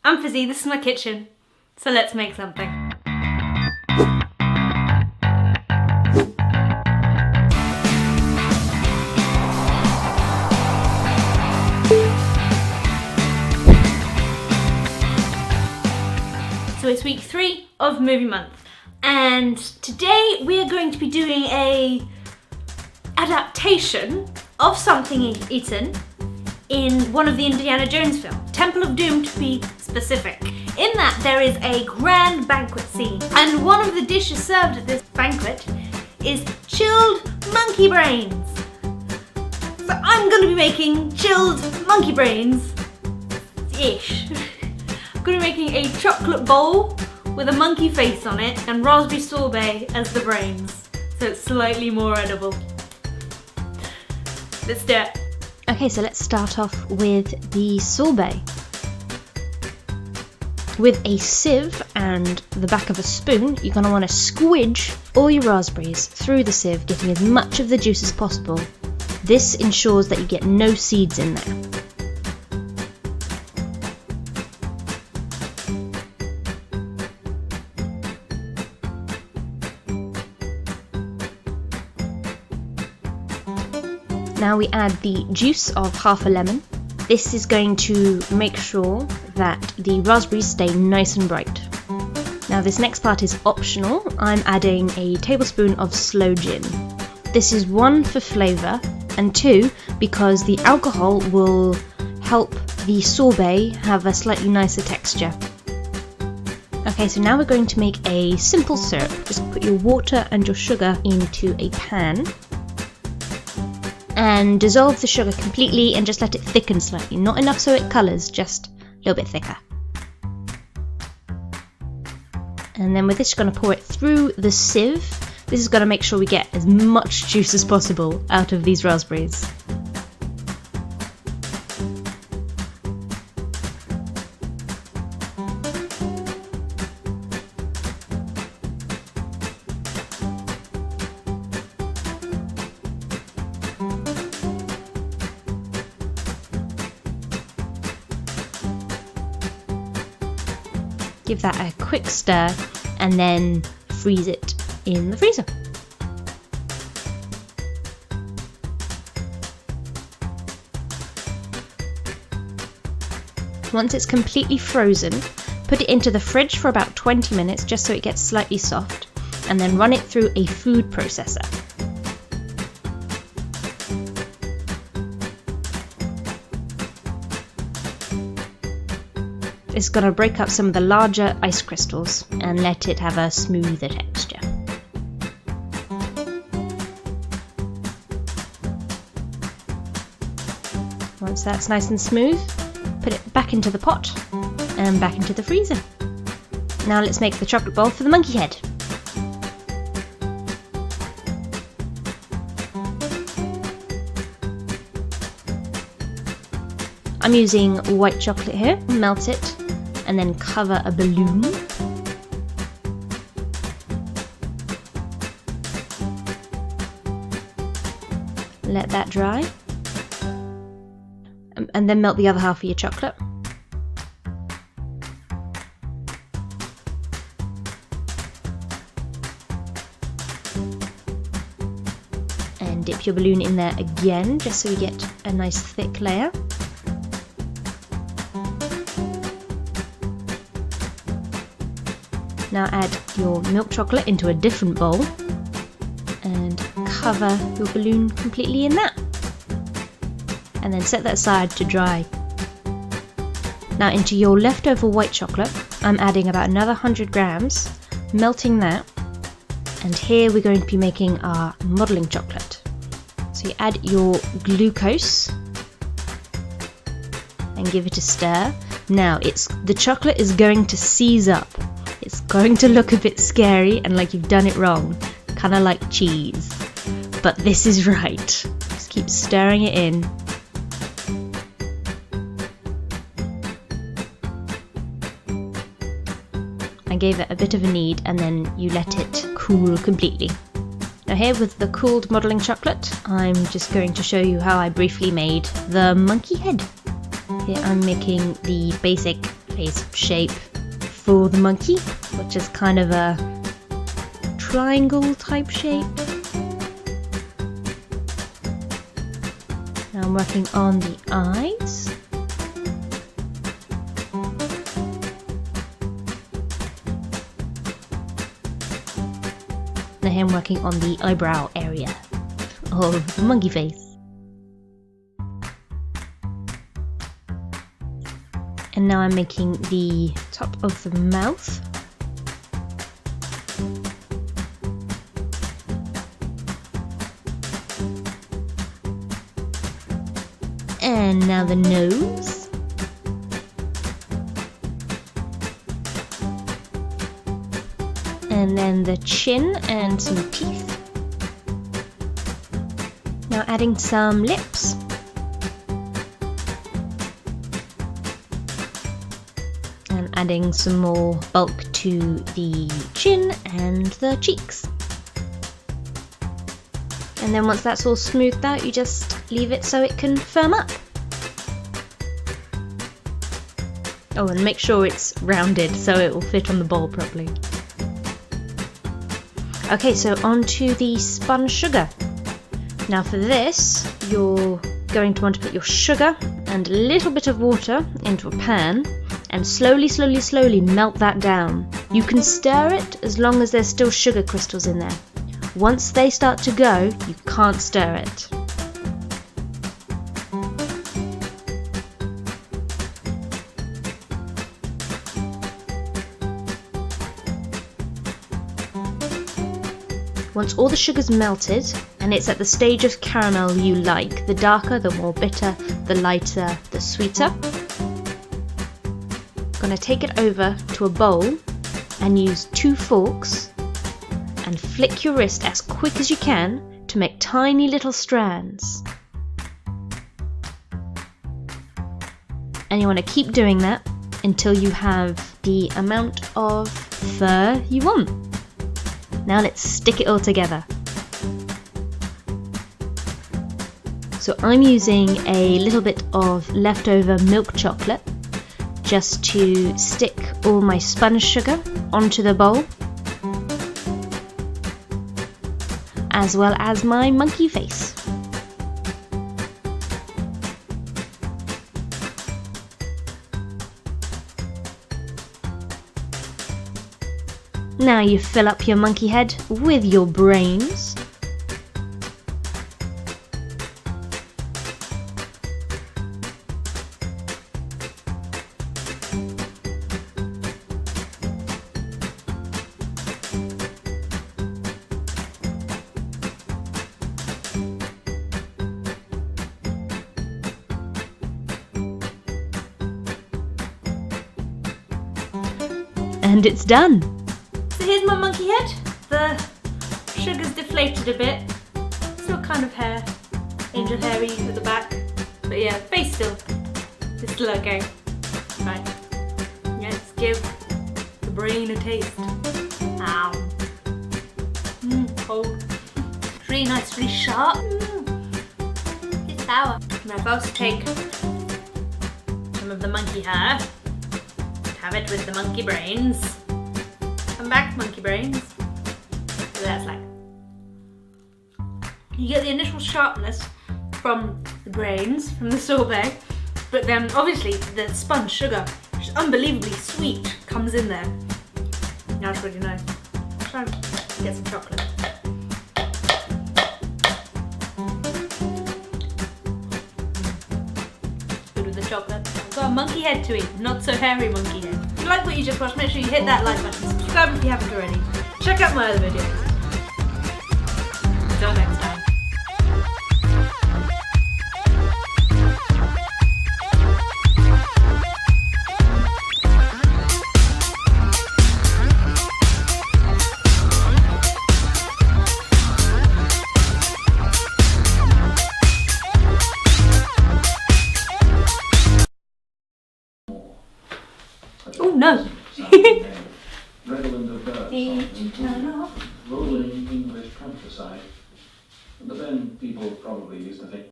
I'm Fizzy, this is my kitchen, so let's make something. So it's week 3 of movie month, and today we are going to be doing a adaptation of something eaten in one of the Indiana Jones films, Temple of Doom to be specific. In that there is a grand banquet scene, and one of the dishes served at this banquet is chilled monkey brains. So I'm going to be making chilled monkey brains-ish. I'm going to be making a chocolate bowl with a monkey face on it and raspberry sorbet as the brains, so it's slightly more edible. Let's do it. Okay, so let's start off with the sorbet. With a sieve and the back of a spoon, you're going to want to squidge all your raspberries through the sieve, getting as much of the juice as possible. This ensures that you get no seeds in there. Now we add the juice of half a lemon. This is going to make sure that the raspberries stay nice and bright. Now this next part is optional. I'm adding a tablespoon of Sloe Gin. This is 1 for flavour and 2 because the alcohol will help the sorbet have a slightly nicer texture. Okay, so now we're going to make a simple syrup. Just put your water and your sugar into a pan and dissolve the sugar completely and just let it thicken slightly. Not enough so it colours, just a little bit thicker. And then with this, you're going to pour it through the sieve. This is going to make sure we get as much juice as possible out of these raspberries. Give that a quick stir and then freeze it in the freezer. Once it's completely frozen, put it into the fridge for about 20 minutes just so it gets slightly soft, and then run it through a food processor. It's going to break up some of the larger ice crystals and let it have a smoother texture. Once that's nice and smooth, put it back into the pot and back into the freezer. Now let's make the chocolate bowl for the monkey head. I'm using white chocolate here, melt it, and then cover a balloon. Let that dry. And then melt the other half of your chocolate. And dip your balloon in there again, just so you get a nice thick layer. Now add your milk chocolate into a different bowl and cover your balloon completely in that. And then set that aside to dry. Now into your leftover white chocolate, I'm adding about another 100 grams, melting that. And here we're going to be making our modelling chocolate. So you add your glucose and give it a stir. Now the chocolate is going to seize up. It's going to look a bit scary and like you've done it wrong, kind of like cheese. But this is right. Just keep stirring it in. I gave it a bit of a knead and then you let it cool completely. Now here with the cooled modelling chocolate, I'm just going to show you how I briefly made the monkey head. Here I'm making the basic face shape for the monkey, which is kind of a triangle type shape. Now I'm working on the eyes. Now I'm working on the eyebrow area of the monkey face. And now I'm making the top of the mouth. And now the nose. And then the chin and some teeth. Now adding some lips. And adding some more bulk to the chin and the cheeks. And then once that's all smoothed out, you just leave it so it can firm up. Oh, and make sure it's rounded so it will fit on the bowl properly. Okay, so onto the spun sugar. Now for this, you're going to want to put your sugar and a little bit of water into a pan and slowly, slowly, slowly melt that down. You can stir it as long as there's still sugar crystals in there. Once they start to go, you can't stir it. Once all the sugar's melted and it's at the stage of caramel you like, the darker, the more bitter, the lighter, the sweeter. I'm going to take it over to a bowl and use 2 forks and flick your wrist as quick as you can to make tiny little strands. And you want to keep doing that until you have the amount of fur you want. Now let's stick it all together. So I'm using a little bit of leftover milk chocolate just to stick all my spun sugar onto the bowl, as well as my monkey face. Now you fill up your monkey head with your brains. And it's done! So here's my monkey head. The sugar's deflated a bit. Still kind of hair, angel hairy at the back. But yeah, face still. It's still okay. Right. Let's give the brain a taste. Ow. Cold. It's really nice, really sharp. It's sour. Now if I was to take some of the monkey hair, have it with the monkey brains. Come back, monkey brains. So that's like, you get the initial sharpness from the brains, from the sorbet, but then obviously the spun sugar, which is unbelievably sweet, comes in there. Now it's really nice. Try and get some chocolate. Good with the chocolate. I've got a monkey head to eat, not so hairy monkey head. If you like what you just watched, make sure you hit that like button. Subscribe if you haven't already. Check out my other videos. Until next time. Oh no! Redolent of birds, rolling English countryside. But then people probably used to think